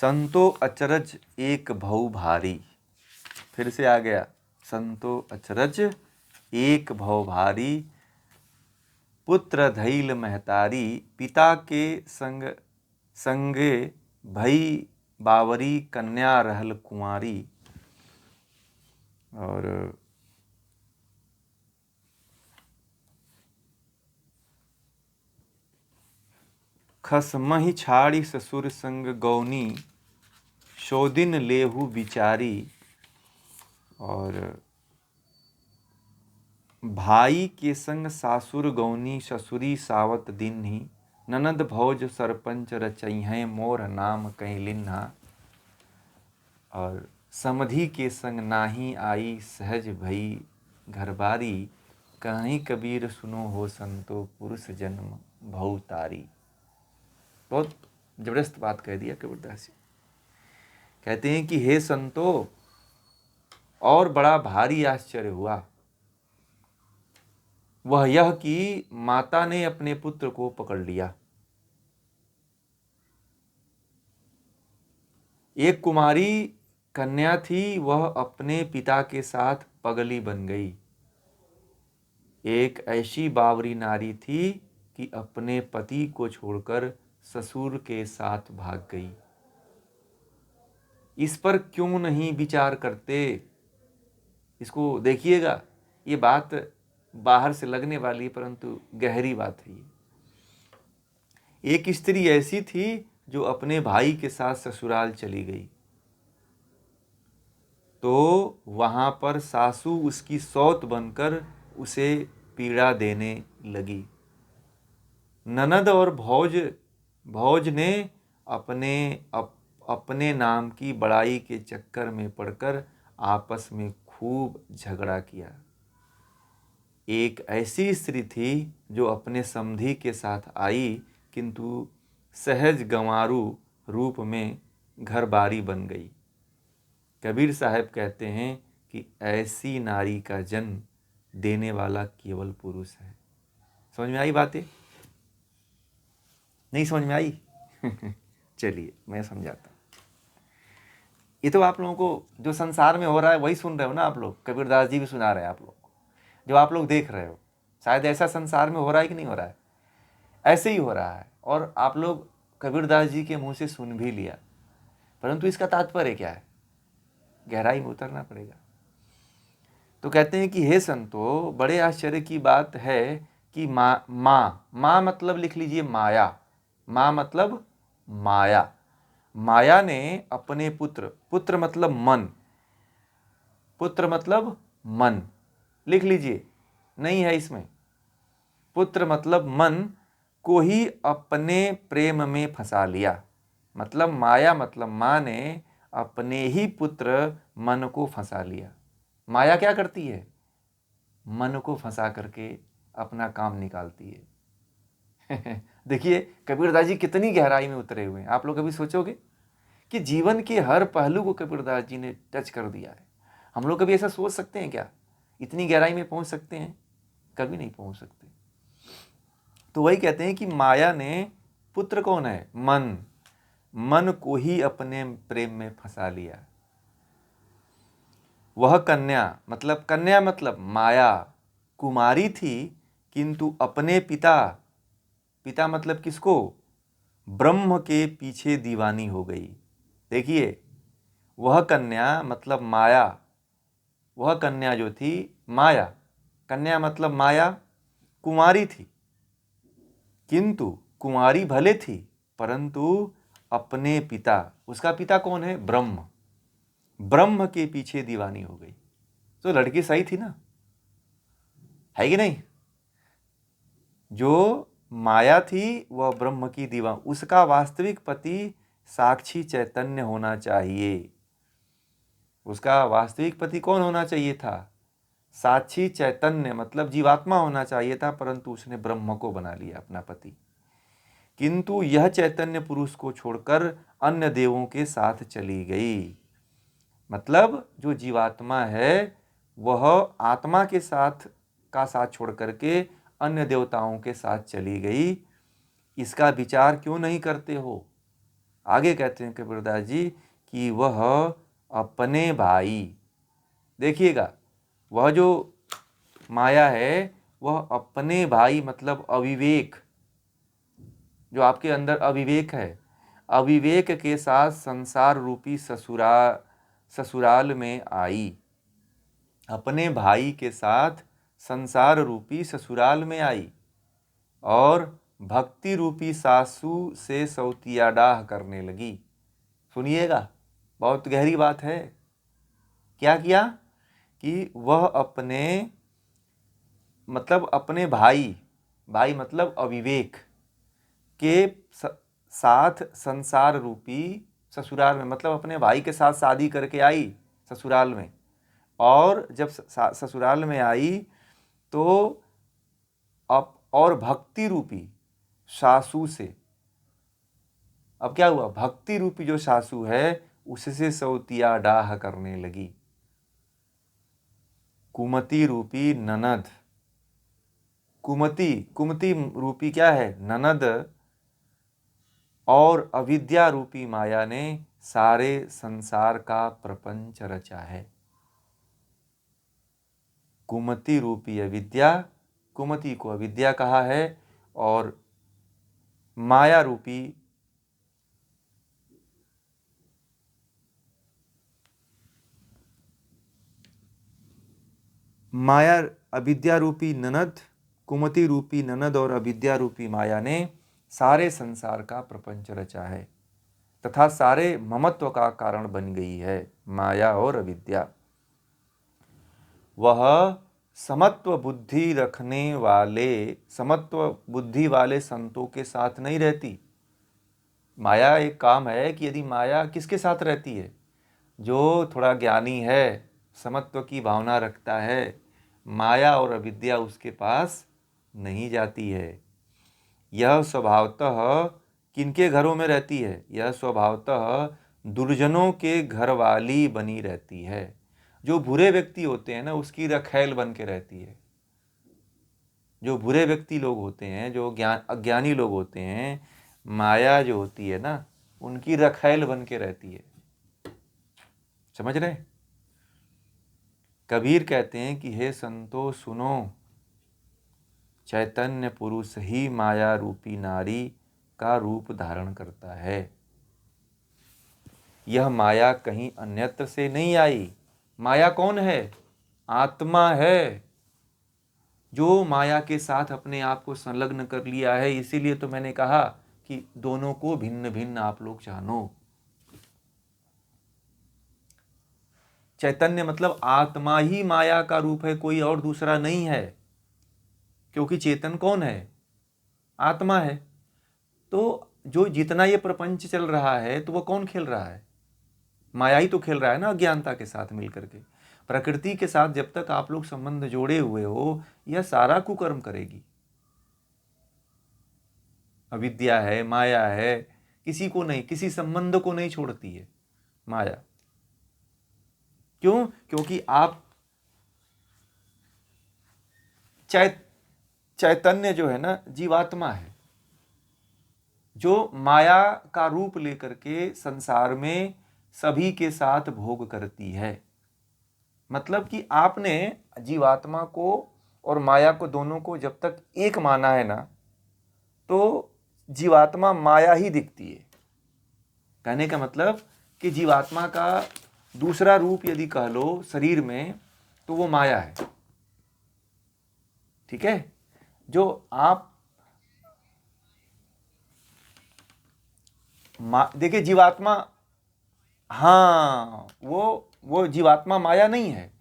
संतो अचरज एक भऊ भारी। फिर से आ गया, संतो अचरज एक भव भारी। पुत्र धैल महतारी, पिता के संग संगे भई बावरी। कन्या रहल कुंवारी। और खसमहि छाड़ी ससुर संग गौनी। शोदिन लेहु बिचारी। और भाई के संग सासुर गौनी, ससुरी सावत दीन्ही। ननद भौज सरपंच रचैहें, मोर नाम कहीं लिन्हा। और समधि के संग नाही आई, सहज भई घरबारी। कहीं कबीर सुनो हो संतो, पुरुष जन्म भऊ तारी। बहुत जबरदस्त बात कह दिया कबीरदास जी। कहते हैं कि हे संतो, और बड़ा भारी आश्चर्य हुआ वह यह कि माता ने अपने पुत्र को पकड़ लिया। एक कुमारी कन्या थी, वह अपने पिता के साथ पगली बन गई। एक ऐसी बावरी नारी थी कि अपने पति को छोड़कर ससुर के साथ भाग गई। इस पर क्यों नहीं विचार करते? इसको देखिएगा, ये बात बाहर से लगने वाली परंतु गहरी बात है। एक स्त्री ऐसी थी जो अपने भाई के साथ ससुराल चली गई, तो वहां पर सासू उसकी सौत बनकर उसे पीड़ा देने लगी। ननद और भौज ने अपने नाम की बड़ाई के चक्कर में पड़कर आपस में खूब झगड़ा किया। एक ऐसी स्त्री थी जो अपने समधी के साथ आई, किंतु सहज गंवारू रूप में घरबारी बन गई। कबीर साहब कहते हैं कि ऐसी नारी का जन्म देने वाला केवल पुरुष है। समझ में आई बातें? नहीं समझ में आई? चलिए मैं समझाता हूँ। ये तो आप लोगों को जो संसार में हो रहा है वही सुन रहे हो ना आप लोग। कबीरदास जी भी सुना रहे हैं आप लोग को, जो आप लोग देख रहे हो। शायद ऐसा संसार में हो रहा है कि नहीं हो रहा है? ऐसे ही हो रहा है। और आप लोग कबीरदास जी के मुंह से सुन भी लिया, परंतु इसका तात्पर्य क्या है? गहराई में उतरना पड़ेगा। तो कहते हैं कि हे संतो, बड़े आश्चर्य की बात है कि माँ मतलब लिख लीजिए माया। माँ मतलब माया। माया ने अपने पुत्र मतलब मन, पुत्र मतलब मन, लिख लीजिए, नहीं है इसमें। पुत्र मतलब मन को ही अपने प्रेम में फंसा लिया। मतलब माया मतलब माँ ने अपने ही पुत्र मन को फंसा लिया। माया क्या करती है? मन को फंसा करके अपना काम निकालती है। देखिए कबीरदास जी कितनी गहराई में उतरे हुए हैं। आप लोग कभी सोचोगे कि जीवन के हर पहलू को कबीरदास जी ने टच कर दिया है। हम लोग कभी ऐसा सोच सकते हैं क्या? इतनी गहराई में पहुंच सकते हैं? कभी नहीं पहुंच सकते। तो वही कहते हैं कि माया ने, पुत्र कौन है? मन को ही अपने प्रेम में फंसा लिया। वह कन्या मतलब माया कुमारी थी, किंतु अपने पिता मतलब किसको? ब्रह्म के पीछे दीवानी हो गई। देखिए, वह कन्या मतलब माया, वह कन्या जो थी माया, कन्या मतलब माया, कुमारी थी, किंतु कुमारी भले थी परंतु अपने पिता, उसका पिता कौन है? ब्रह्म के पीछे दीवानी हो गई। तो लड़की सही थी ना, है कि नहीं? जो माया थी वह ब्रह्म की दीवान। उसका वास्तविक पति साक्षी चैतन्य होना चाहिए। उसका वास्तविक पति कौन होना चाहिए था? साक्षी चैतन्य मतलब जीवात्मा होना चाहिए था, परंतु उसने ब्रह्म को बना लिया अपना पति। किंतु यह चैतन्य पुरुष को छोड़कर अन्य देवों के साथ चली गई। मतलब जो जीवात्मा है वह आत्मा के साथ छोड़ करके अन्य देवताओं के साथ चली गई। इसका विचार क्यों नहीं करते हो? आगे कहते हैं कबीरदास जी कि वह अपने भाई, देखिएगा, वह जो माया है वह अपने भाई मतलब अविवेक, जो आपके अंदर अविवेक है, अविवेक के साथ संसार रूपी ससुराल में आई। अपने भाई के साथ संसार रूपी ससुराल में आई और भक्ति रूपी सासू से सौतियाडाह करने लगी। सुनिएगा, बहुत गहरी बात है। क्या किया कि वह अपने मतलब अपने भाई मतलब अविवेक के साथ संसार रूपी ससुराल में, मतलब अपने भाई के साथ शादी करके आई ससुराल में, और जब ससुराल में आई तो अब और भक्ति रूपी सासू से, अब क्या हुआ, भक्ति रूपी जो सासू है उससे सौतिया डाह करने लगी। कुमति रूपी ननद, कुमति रूपी क्या है, ननद, और अविद्या रूपी माया ने सारे संसार का प्रपंच रचा है। कुमति रूपी अविद्या, कुमति को अविद्या कहा है, और माया रूपी अविद्या रूपी ननद, कुमति रूपी ननद और अविद्या रूपी माया ने सारे संसार का प्रपंच रचा है तथा सारे ममत्व का कारण बन गई है माया और अविद्या। वह समत्व बुद्धि रखने वाले, समत्व बुद्धि वाले संतों के साथ नहीं रहती। माया एक काम है कि यदि माया किसके साथ रहती है, जो थोड़ा ज्ञानी है, समत्व की भावना रखता है, माया और अविद्या उसके पास नहीं जाती है। यह स्वभावतः किनके घरों में रहती है, यह स्वभावतः दुर्जनों के घर वाली बनी रहती है। जो बुरे व्यक्ति होते हैं ना, उसकी रखैल बन के रहती है। जो बुरे व्यक्ति लोग होते हैं, जो अज्ञानी लोग होते हैं, माया जो होती है ना, उनकी रखैल बन के रहती है। समझ रहे? कबीर कहते हैं कि हे संतो सुनो, चैतन्य पुरुष ही माया रूपी नारी का रूप धारण करता है। यह माया कहीं अन्यत्र से नहीं आई। माया कौन है? आत्मा है, जो माया के साथ अपने आप को संलग्न कर लिया है। इसीलिए तो मैंने कहा कि दोनों को भिन्न भिन्न आप लोग जानो। चैतन्य मतलब आत्मा ही माया का रूप है, कोई और दूसरा नहीं है। क्योंकि चेतन कौन है? आत्मा है। तो जो जितना ये प्रपंच चल रहा है तो वो कौन खेल रहा है? माया ही तो खेल रहा है ना, अज्ञानता के साथ मिलकर के। प्रकृति के साथ जब तक आप लोग संबंध जोड़े हुए हो, यह सारा कुकर्म करेगी। अविद्या है, माया है, किसी को नहीं, किसी संबंध को नहीं छोड़ती है माया। क्यों? क्योंकि आप चैतन्य जो है ना, जीवात्मा है, जो माया का रूप लेकर के संसार में सभी के साथ भोग करती है। मतलब कि आपने जीवात्मा को और माया को, दोनों को जब तक एक माना है ना, तो जीवात्मा माया ही दिखती है। कहने का मतलब कि जीवात्मा का दूसरा रूप यदि कह लो शरीर में, तो वो माया है। ठीक है? जो आप देखिए जीवात्मा, हाँ, वो जीवात्मा माया नहीं है।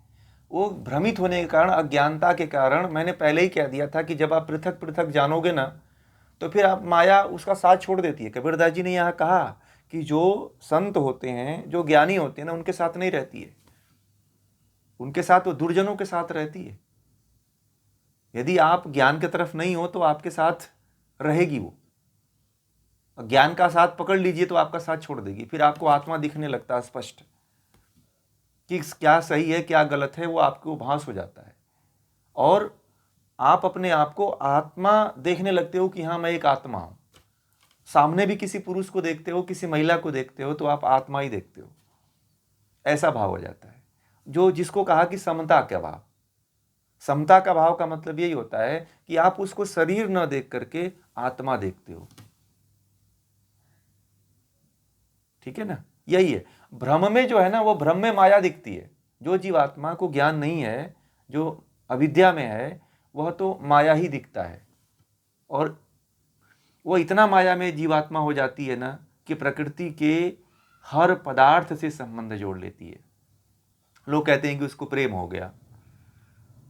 वो भ्रमित होने के कारण, अज्ञानता के कारण, मैंने पहले ही कह दिया था कि जब आप पृथक पृथक जानोगे ना, तो फिर आप माया उसका साथ छोड़ देती है। कबीरदास जी ने यहाँ कहा कि जो संत होते हैं, जो ज्ञानी होते हैं ना, उनके साथ नहीं रहती है। उनके साथ वो दुर्जनों के साथ रहती है। यदि आप ज्ञान की तरफ नहीं हो तो आपके साथ रहेगी वो। ज्ञान का साथ पकड़ लीजिए तो आपका साथ छोड़ देगी। फिर आपको आत्मा दिखने लगता है स्पष्ट कि क्या सही है क्या गलत है, वो आपको भास हो जाता है। और आप अपने आप को आत्मा देखने लगते हो कि हाँ, मैं एक आत्मा हूं। सामने भी किसी पुरुष को देखते हो, किसी महिला को देखते हो, तो आप आत्मा ही देखते हो, ऐसा भाव हो जाता है। जो जिसको कहा कि समता का भाव। समता का भाव का मतलब यही होता है कि आप उसको शरीर न देख करके आत्मा देखते हो। ठीक है ना, यही है। भ्रम में जो है ना, वो भ्रम में माया दिखती है। जो जीवात्मा को ज्ञान नहीं है, जो अविद्या में है, वह तो माया ही दिखता है। और वो इतना माया में जीवात्मा हो जाती है ना कि प्रकृति के हर पदार्थ से संबंध जोड़ लेती है। लोग कहते हैं कि उसको प्रेम हो गया।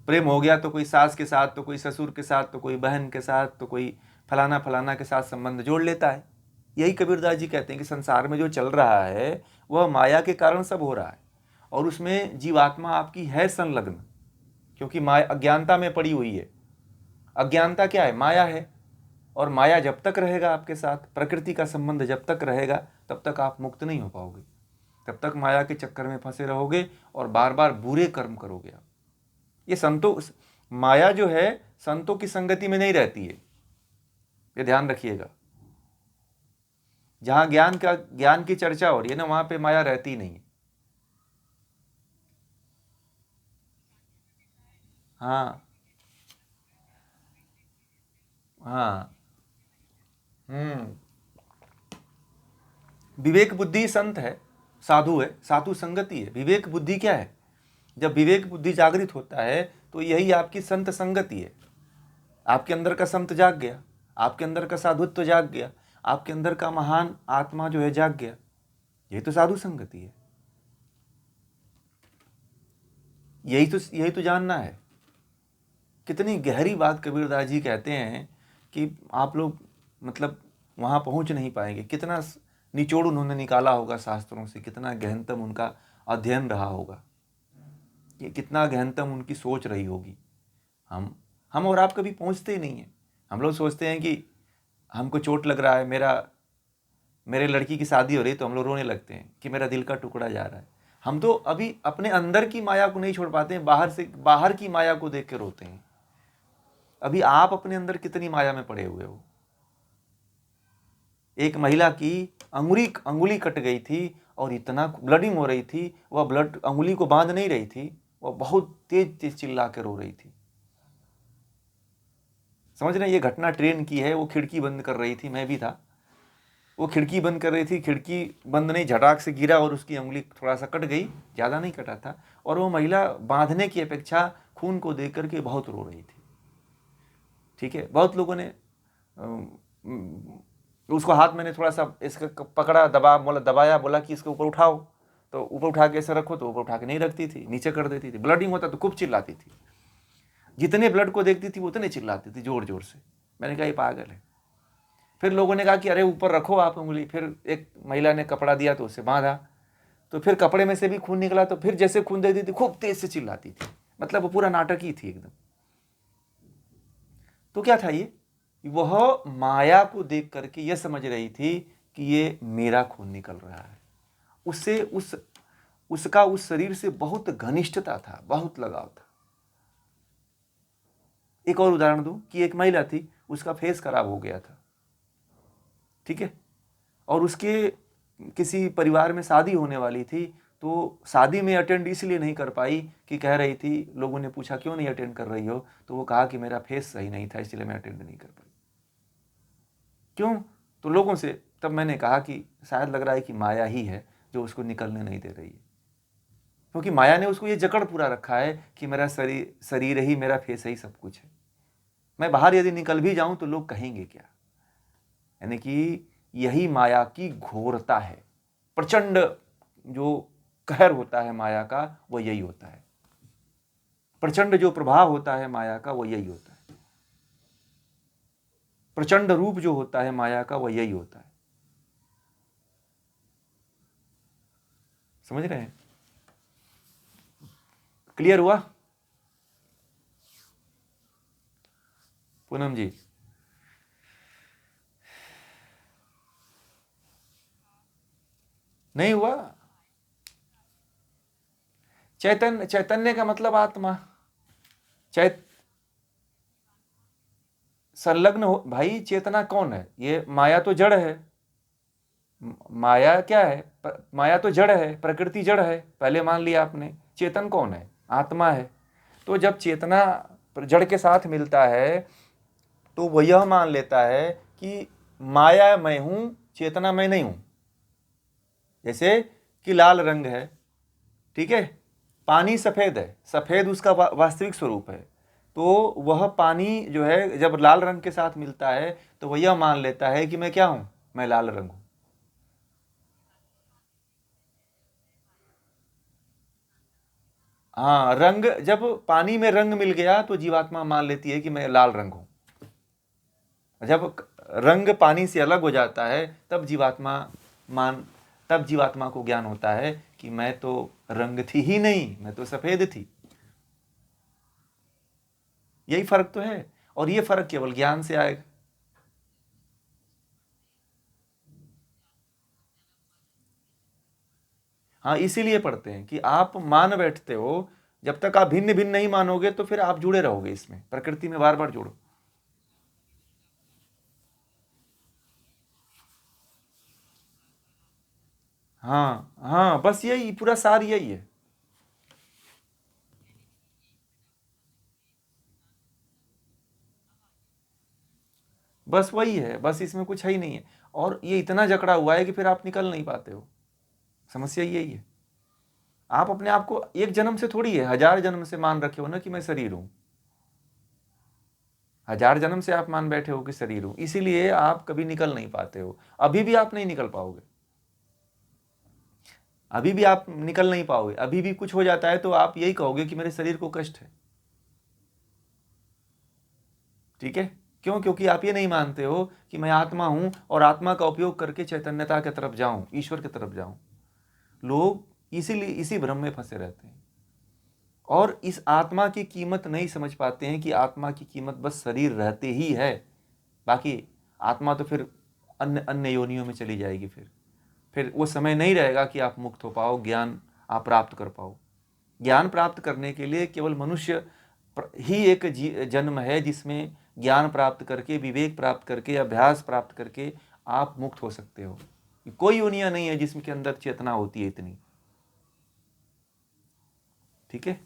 प्रेम हो गया तो कोई सास के साथ, तो कोई ससुर के साथ, तो कोई बहन के साथ, तो कोई फलाना फलाना के साथ संबंध जोड़ लेता है। यही कबीरदास जी कहते हैं कि संसार में जो चल रहा है वह माया के कारण सब हो रहा है। और उसमें जीवात्मा आपकी है संलग्न, क्योंकि माया अज्ञानता में पड़ी हुई है। अज्ञानता क्या है? माया है। और माया जब तक रहेगा आपके साथ, प्रकृति का संबंध जब तक रहेगा, तब तक आप मुक्त नहीं हो पाओगे। तब तक माया के चक्कर में फंसे रहोगे और बार बार बुरे कर्म करोगे आप। ये संतों, माया जो है संतों की संगति में नहीं रहती है, ये ध्यान रखिएगा। जहां ज्ञान की चर्चा हो रही है ना, वहां पे माया रहती नहीं है। हाँ हाँ। हम्म। विवेक बुद्धि संत है, साधु है, साधु संगति है। विवेक बुद्धि क्या है? जब विवेक बुद्धि जागृत होता है तो यही आपकी संत संगति है। आपके अंदर का संत जाग गया, आपके अंदर का साधुत्व जाग गया, आपके अंदर का महान आत्मा जो है जाग गया। यही तो साधु संगति है। यही तो जानना है। कितनी गहरी बात कबीरदास जी कहते हैं कि आप लोग मतलब वहां पहुंच नहीं पाएंगे। कितना निचोड़ उन्होंने निकाला होगा शास्त्रों से, कितना गहनतम उनका अध्ययन रहा होगा, ये कितना गहनतम उनकी सोच रही होगी। हम और आप कभी पहुंचते ही नहीं है। हम लोग सोचते हैं कि हमको चोट लग रहा है, मेरे लड़की की शादी हो रही है, तो हम लोग रोने लगते हैं कि मेरा दिल का टुकड़ा जा रहा है। हम तो अभी अपने अंदर की माया को नहीं छोड़ पाते हैं, बाहर की माया को देख के रोते हैं। अभी आप अपने अंदर कितनी माया में पड़े हुए हो। एक महिला की अंगुली कट गई थी और इतना ब्लडिंग हो रही थी, वह ब्लड अंगुली को बांध नहीं रही थी, वह बहुत तेज तेज चिल्ला के रो रही थी। समझ रहे हैं, ये घटना ट्रेन की है। वो खिड़की बंद कर रही थी, मैं भी था। वो खिड़की बंद कर रही थी, खिड़की बंद नहीं, झटाक से गिरा और उसकी अंगुली थोड़ा सा कट गई, ज़्यादा नहीं कटा था। और वो महिला बांधने की अपेक्षा खून को देख करके बहुत रो रही थी। ठीक है, बहुत लोगों ने उसको हाथ, मैंने थोड़ा सा इसका पकड़ा, दबाया, बोला कि इसके ऊपर उठाओ, तो ऊपर उठा के ऐसे रखो, तो ऊपर उठा के नहीं रखती थी, नीचे कर देती थी। ब्लडिंग होता तो खूब चिल्लाती थी, जितने ब्लड को देखती थी उतने चिल्लाती थी जोर जोर से। मैंने कहा ये पागल है। फिर लोगों ने कहा कि अरे ऊपर रखो आप उंगली। फिर एक महिला ने कपड़ा दिया तो उसे बांधा, तो फिर कपड़े में से भी खून निकला, तो फिर जैसे खून देती थी खूब तेज से चिल्लाती थी। मतलब वो पूरा नाटक ही थी एकदम। तो क्या था ये? वह माया को देख करके यह समझ रही थी कि ये मेरा खून निकल रहा है। उससे उसका उस शरीर से बहुत घनिष्ठता था, बहुत लगाव था। एक और उदाहरण दूं कि एक महिला थी, उसका फेस खराब हो गया था। ठीक है, और उसके किसी परिवार में शादी होने वाली थी, तो शादी में अटेंड इसलिए नहीं कर पाई कि कह रही थी, लोगों ने पूछा क्यों नहीं अटेंड कर रही हो, तो वो कहा कि मेरा फेस सही नहीं था इसलिए मैं अटेंड नहीं कर पाई। क्यों? तो लोगों से तब मैंने कहा कि शायद लग रहा है कि माया ही है जो उसको निकलने नहीं दे रही है। क्योंकि माया ने उसको ये जकड़ पूरा रखा है कि मेरा शरीर ही, मेरा फेस ही सब कुछ है। मैं बाहर यदि निकल भी जाऊं तो लोग कहेंगे क्या? यानी कि यही माया की घोरता है। प्रचंड जो कहर होता है माया का, वो यही होता है। प्रचंड जो प्रभाव होता है माया का, वो यही होता है। प्रचंड रूप जो होता है माया का, वो यही होता है। समझ रहे हैं? क्लियर हुआ? पूनम जी, नहीं हुआ? चैतन्य का मतलब आत्मा। चैत संलग्न हो। भाई चेतना कौन है? ये माया तो जड़ है। माया क्या है? माया तो जड़ है, प्रकृति जड़ है, पहले मान लिया आपने। चेतन कौन है? आत्मा है। तो जब चेतना जड़ के साथ मिलता है तो वह यह मान लेता है कि माया मैं हूं, चेतना मैं नहीं हूं। जैसे कि लाल रंग है, ठीक है, पानी सफेद है, सफेद उसका वास्तविक स्वरूप है। तो वह पानी जो है जब लाल रंग के साथ मिलता है तो वह यह मान लेता है कि मैं क्या हूं? मैं लाल रंग हूं। हाँ, रंग जब पानी में रंग मिल गया तो जीवात्मा मान लेती है कि मैं लाल रंग हूं। जब रंग पानी से अलग हो जाता है तब मान जीवात्मा को ज्ञान होता है कि मैं तो रंग थी ही नहीं, मैं तो सफेद थी। यही फर्क तो है, और ये फर्क केवल ज्ञान से आएगा। हाँ, इसीलिए पढ़ते हैं कि आप मान बैठते हो। जब तक आप भिन्न भिन्न नहीं मानोगे तो फिर आप जुड़े रहोगे इसमें, प्रकृति में बार बार जुड़ो। हाँ हाँ, बस यही पूरा सार यही है। बस वही है, बस इसमें कुछ है ही नहीं है। और ये इतना जकड़ा हुआ है कि फिर आप निकल नहीं पाते हो। समस्या यही है। आप अपने आप को एक जन्म से थोड़ी है, 1000 जन्म से मान रखे हो ना कि मैं शरीर हूं। 1000 जन्म से आप मान बैठे हो कि शरीर हूं, इसीलिए आप कभी निकल नहीं पाते हो। अभी भी आप नहीं निकल पाओगे। अभी भी आप निकल नहीं पाओगे। अभी भी कुछ हो जाता है तो आप यही कहोगे कि मेरे शरीर को कष्ट है। ठीक है? क्यों? क्योंकि आप ये नहीं मानते हो कि मैं आत्मा हूं और आत्मा का उपयोग करके चैतन्यता की तरफ जाऊं, ईश्वर की तरफ जाऊं। लोग इसीलिए इसी भ्रम में फंसे रहते हैं और इस आत्मा की कीमत नहीं समझ पाते हैं कि आत्मा की कीमत बस शरीर रहते ही है। बाकी आत्मा तो फिर अन्य अन्य योनियों में चली जाएगी। फिर वो समय नहीं रहेगा कि आप मुक्त हो पाओ, ज्ञान आप प्राप्त कर पाओ। ज्ञान प्राप्त करने के लिए केवल मनुष्य ही एक जन्म है जिसमें ज्ञान प्राप्त करके, विवेक प्राप्त करके, अभ्यास प्राप्त करके आप मुक्त हो सकते हो। कोई योनियां नहीं है जिसके अंदर चेतना होती है इतनी। ठीक है।